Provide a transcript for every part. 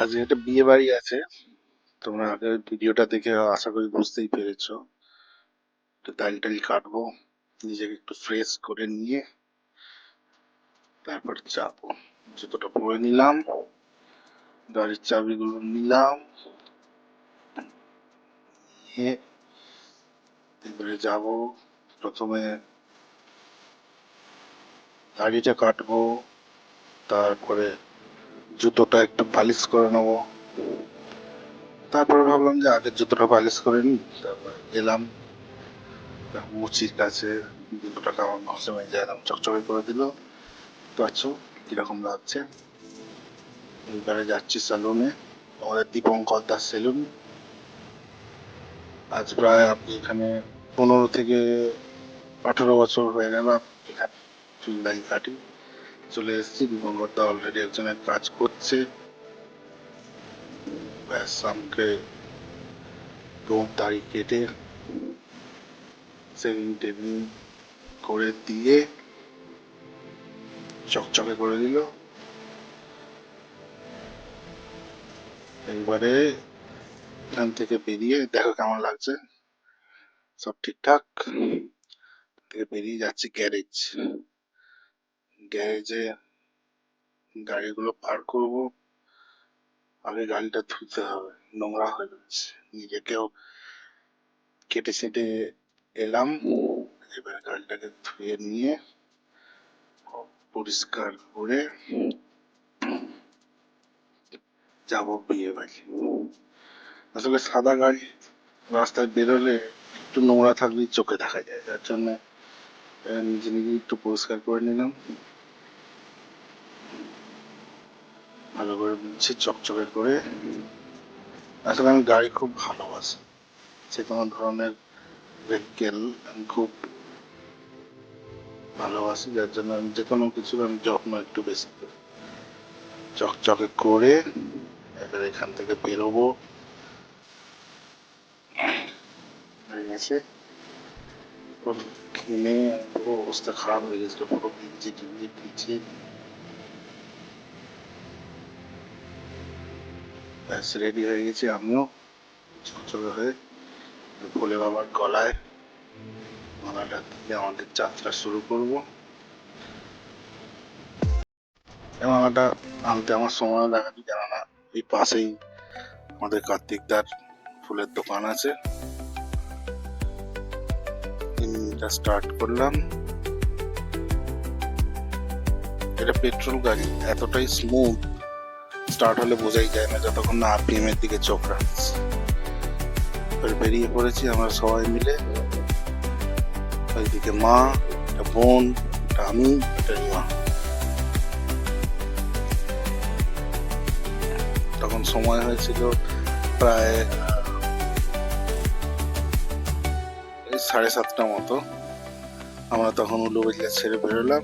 আজ একটা বিয়ে বাড়ি আছে। তোমরা আগের ভিডিওটা দেখে আশা করি বুঝতেই পেরেছো। তো দাড়ি টাড়ি কাটবো, নিজেকে একটু ফ্রেশ করে নিয়ে তারপর যাবো। জুতোটা পরে নিলাম, গাড়ির চাবিগুলো নিলাম, নিয়ে এবারে যাবো। প্রথমে দাড়িটা কাটবো, তারপরে জুতোটা একটু পালিশ করে নেবো। তারপরে ভাবলাম যে আগের জুতোটা পালিশ করে নিই, তারপর গেলাম মুচির কাছে। জুতোটাকে আমার ঘষে মেজে একদম চকচকে করে দিল। তো আছো, কিরকম লাগছে? এবারে যাচ্ছি সেলুনে, আমাদের দীপঙ্কর দাস সেলুন। আজ প্রায় আপনি এখানে 15 থেকে 18 বছর হয়ে গেল এখানে চুল দাড়ি কাটি। চলে এসেছি, দীপঙ্কর দা অলরেডি একজনের কাজ করছে। ব্যাস আমাকে তোর দাড়ি কেটে সেভিং টেভিং করে দিয়ে চকচকে করে দিল। এইবারে এখান থেকে বেরিয়ে দেখো কেমন লাগছে, সব ঠিকঠাক থেকে বেরিয়ে যাচ্ছি গ্যারেজ। গ্যারেজে গাড়িগুলো পার করব। আগে গাড়িটা ধুতে হবে, নোংরা হয়ে যাচ্ছে। নিজেকেও কেটে সেটে এলাম, এবার গাড়িটাকে ধুয়ে নিয়ে পরিষ্কার করে যাব বিয়ে বাড়ি। আসলে সাদা গাড়ি রাস্তায় বেরোলে একটু নোংরা থাকলেই চোখে দেখা যায়, যার জন্য নিজে নিজে একটু পরিষ্কার করে নিলাম, ভালো করে মুছে চকচকে করে। আসলে আমি গাড়ি খুব ভালোবাসি, যে কোনো ধরনের ভেহিকেল আমি খুব ভালোবাসি, যার জন্য আমি যে কোনো কিছুর আমি যত্ন একটু বেশি করি। চকচকে করে এবার এখান থেকে বেরোবো। এসে কিনে পুরো অবস্থা খারাপ হয়ে গেছিল, পুরো ভিজে টিজে ভিজে। ব্যাস রেডি হয়ে গেছি আমিও চকচকে হয়ে। ভোলে বাবার গলায় মালাটা দিয়ে আমাদের যাত্রা শুরু করবো। এই মালাটা আনতে আমার সময় লাগাবে, কেননা এই পাশেই আমাদের কার্তিকদার ফুলের দোকান আছে। ইঞ্জিনটা স্টার্ট করলাম। এটা পেট্রোল গাড়ি, এতটাই স্মুথ, স্টার্ট হলে বোঝাই যায় না যতক্ষণ না আরপিএম এর দিকে চোখ রাখছি। বেরিয়ে পড়েছি আমরা সবাই মিলে। ওইদিকে মা, একটা বোন, একটা আমি, একটা রিমা। তখন সময় হয়েছিল প্রায় 7:30 মতো। আমরা তখন উলুবেড়িয়া ছেড়ে বেরোলাম।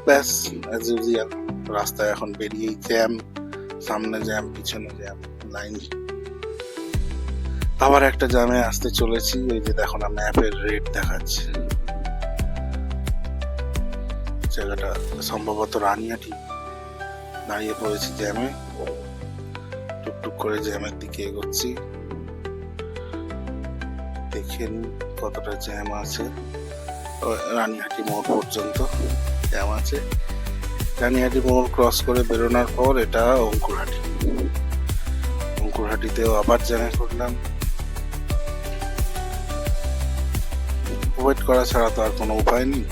ব্যাস অ্যাজ ইউজুয়াল, রাস্তায় এখন বেরিয়েই জ্যাম, সামনে জ্যাম, পিছনে জ্যাম, লাইন। আবার একটা জ্যামে আসতে চলেছি। ওই যে দেখো না, ম্যাপের রেট দেখাচ্ছে। জায়গাটা সম্ভবত রানিয়াটি। দাঁড়িয়ে পড়েছি জ্যামে, টুকটুক করে জ্যামের দিকে এগোচ্ছি। দেখেন কতটা জ্যাম আছে। রানিহাটি মোড় পর্যন্ত জ্যাম আছে। রানিহাটি মোড় ক্রস করে বেরোনোর পর এটা অঙ্কুরহাটি। অঙ্কুরহাটিতেও আবার জ্যামে করলাম। ওয়েট করা ছাড়া তো আর কোনো উপায় নেই।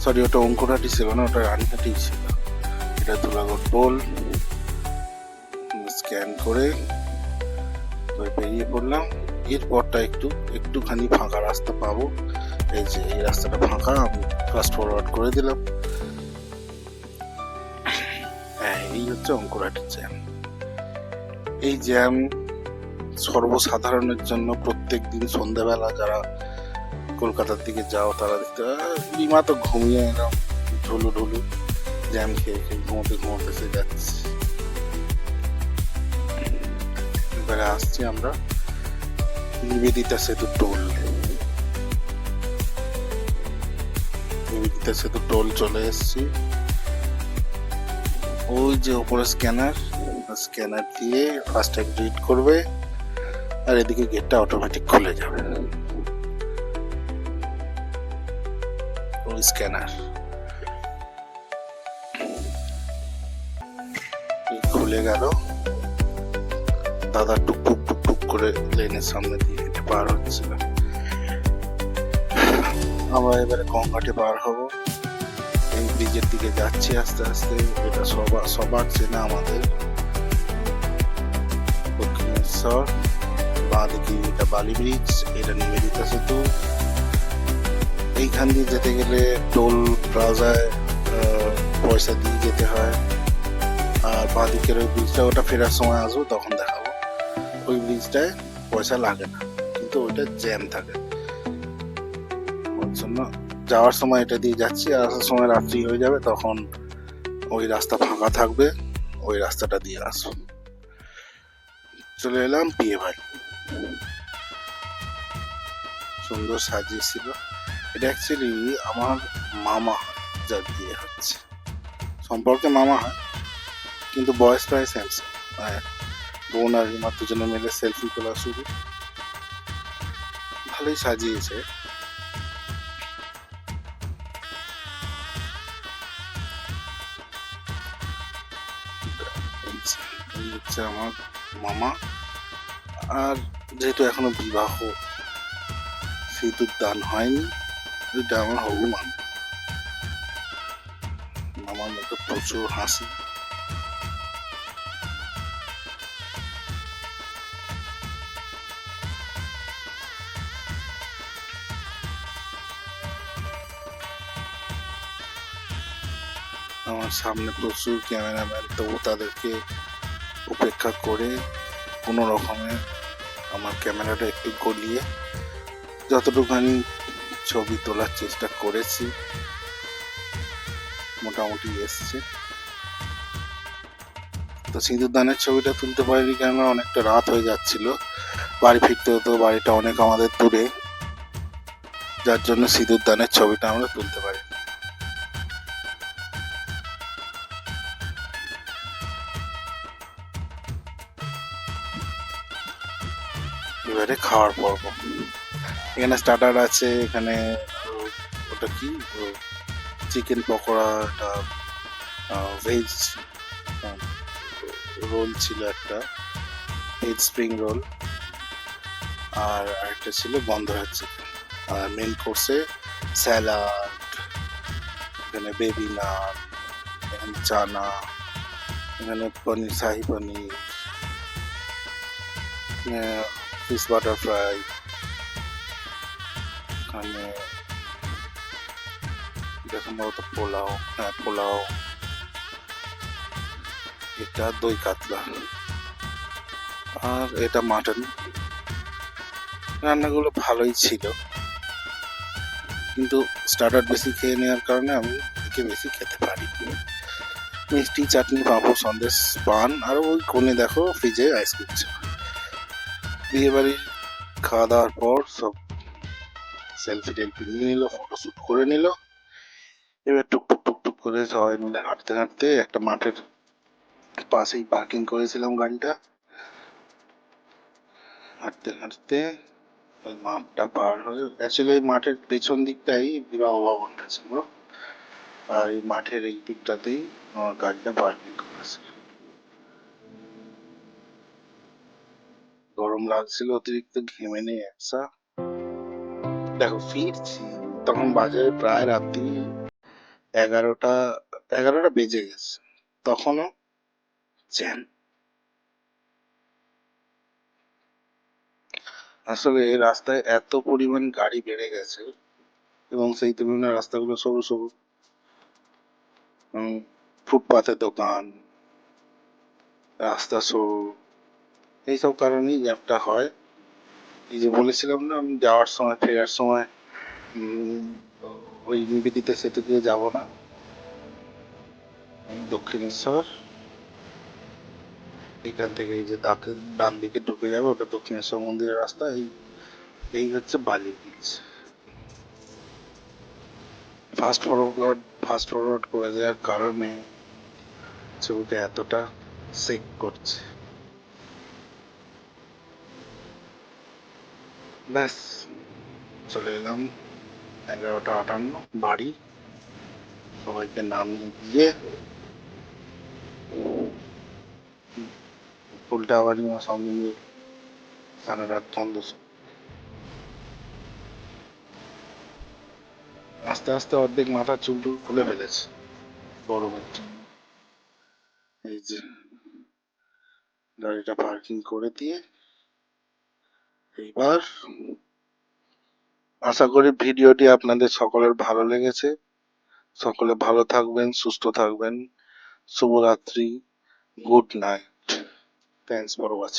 সরি, ওটা অঙ্কুরহাটি ছিল না, ওটা রানিহাটি ছিল। এটা ধুলাগড় টোল। স্ক্যান করে বেরিয়ে পড়লাম। এরপরটা একটুখানি ফাঁকা রাস্তা পাবো। এই যে এই রাস্তাটা ফাঁকা, আমি ফাস্ট ফরওয়ার্ড করে দিলাম। হ্যাঁ, এই হচ্ছে অঙ্কুরহাটির জ্যাম। এই জ্যাম সর্বসাধারণের জন্য প্রত্যেক দিন সন্ধ্যাবেলা যারা কলকাতার দিকে যাও তারা দেখতে। রিমা তো ঘুমিয়ে এলাম, ঢুলু ঢুলু জ্যাম খেয়ে খেয়ে ঘুমোতে সে যাচ্ছে। এবারে আসছি আমরা নিবেদিতা সেতু টোল। নিবেদিতা সেতু টোল চলে এসছি। ওই যে উপরে স্ক্যানার, স্ক্যানার দিয়ে ফাস্ট্যাগ রিড করবে, আর এদিকে গেটটা অটোমেটিক খুলে যাবে। ওই স্ক্যানার খুলে গেল, দাদা টুকটুক টুকটুক করে লেনের সামনে দিয়ে হেঁটে পার হচ্ছিল। আমরা এবারে গঙ্গাটে পার হব, এই ব্রিজের দিকে যাচ্ছি আস্তে আস্তে। এটা সবার চেনা আমাদের দক্ষিণেশ্বর। বাঁ দিকে এটা বালি ব্রিজ, এটা নিবেদিতা সেতু। এইখান দিয়ে যেতে গেলে টোল প্লাজায় পয়সা দিয়ে যেতে হয়। আর বাঁ দিকের ওই ব্রিজটা, ওটা ফেরার সময় আসবো তখন দেখাবো। ওই ব্রিজটায় পয়সা লাগে না, কিন্তু ওইটা জ্যাম থাকে, ওর জন্য যাওয়ার সময় এটা দিয়ে যাচ্ছি। আর আসার সময় রাত্রি হয়ে যাবে, তখন ওই রাস্তা ফাঁকা থাকবে, ওই রাস্তাটা দিয়ে আসবো। চলে এলাম বিয়ে বাড়ি, সুন্দর সাজিয়েছিল। এটা অ্যাকচুয়ালি আমার মামা যার বিয়ে হচ্ছে, সম্পর্কে মামা হয় কিন্তু বয়স প্রায় সেম সেম। বোন আর মা দুজনে মিলে সেলফি তোলা শুরু, ভালোই সাজিয়েছে। এই হচ্ছে আমার মামা। আর যেহেতু এখনো বিবাহ সিঁদুর দান হয়নি, এটা আমার হবু মামা। মামার মতো প্রচুর হাসি। আমার সামনে প্রচুর ক্যামেরাম্যান, তবু তাদেরকে উপেক্ষা করে কোনো রকমে আমার ক্যামেরাটা একটু গলিয়ে যতটুকুখানি ছবি তোলার চেষ্টা করেছি, মোটামুটি এসছে। তো সিঁদুর দানের ছবিটা তুলতে পারিনি, কেননা অনেকটা রাত হয়ে যাচ্ছিল, বাড়ি ফিরতে হতো, বাড়িটা অনেক আমাদের দূরে, যার জন্য সিঁদুর দানের ছবিটা আমরা তুলতে পারি। এবারে খাওয়ার পর্ব। এখানে স্টার্টার আছে, এখানে ওটা কি চিকেন পকোড়া, একটা ভেজ রোল ছিল, একটা ভেজ স্প্রিং রোল, আর আরেকটা ছিল গন্ধরাজ চিকেন। আর মেন কোর্সে স্যালাড, এখানে বেবি নান, এখানে চানা, এখানে পনির, শাহি পনির, ফিশ বাটার ফ্রাই, এখানে এটা সম্ভবত পোলাও, হ্যাঁ পোলাও, এটা দই কাতলা, আর এটা মাটন। রান্নাগুলো ভালোই ছিল, কিন্তু স্টার্টার বেশি খেয়ে নেওয়ার কারণে আমি একে বেশি খেতে পারি। মিষ্টি, চাটনি, পাঁপড়, সন্দেশ, পান, আর ওই কোণে দেখো ফ্রিজে আইসক্রিম ছিল। বিয়ে বাড়ির খাওয়া দাওয়ার পর সব সেলফি টেলফি নিয়ে নিল, ফটোশ্যুট করে নিল। এবার টুকটুক টুকটুক করে সবাই মিলে হাঁটতে হাঁটতে একটা মাঠের পাশেই পার্কিং করেছিলাম গাড়িটা, হাঁটতে হাঁটতে ওই মাঠটা পার হয়ে, অ্যাকচুয়ালি ওই মাঠের পেছন দিকটাই বিবাহ ভবনটা ছিল, আর এই মাঠের এই দিকটাতেই আমার গাড়িটা পার্কিং করেছে। গরম লাগছিল অতিরিক্ত, ঘেমে নেই একসা। দেখো ফিরছি তখন বাজে প্রায় রাত্রি 11টা, 11টা বেজে গেছে, তখনও জ্যাম। আসলে এই রাস্তায় এত পরিমাণ গাড়ি বেড়ে গেছে, এবং সেই তুলনায় রাস্তাগুলো সরু সরু, ফুটপাতে দোকান, রাস্তা সরু, এইসব কারণেই জ্যামটা হয়। এই যে বলেছিলাম না, আমি যাওয়ার সময় ফেরার সময় ওই নিবেদিতা সেতু দিয়ে যাবো না, দক্ষিণেশ্বর, এখান থেকে এই যে ডান দিকে ঢুকে যাবে, ওটা দক্ষিণেশ্বর মন্দিরের রাস্তা। এই হচ্ছে বালি ব্রিজ। ফাস্ট ফরওয়ার্ড করে দেওয়ার কারণে ছবিটা এতটা চেক করছে। ব্যাস চলে এলাম 11:58 বাড়ি। সবাইকে নামিয়ে দিয়ে উল্টা আওয়াজ আমার সঙ্গে নিয়ে সারা রাত বন্ধ। আস্তে আস্তে অর্ধেক মাথার চুল টুল খুলে ফেলেছে গরমের জন্য। এই যে গাড়িটা পার্কিং করে দিয়ে এইবার আশা করি ভিডিওটি আপনাদের সকলের ভালো লেগেছে। সকলে ভালো থাকবেন, সুস্থ থাকবেন। শুভরাত্রি, good night. Thanks for watching.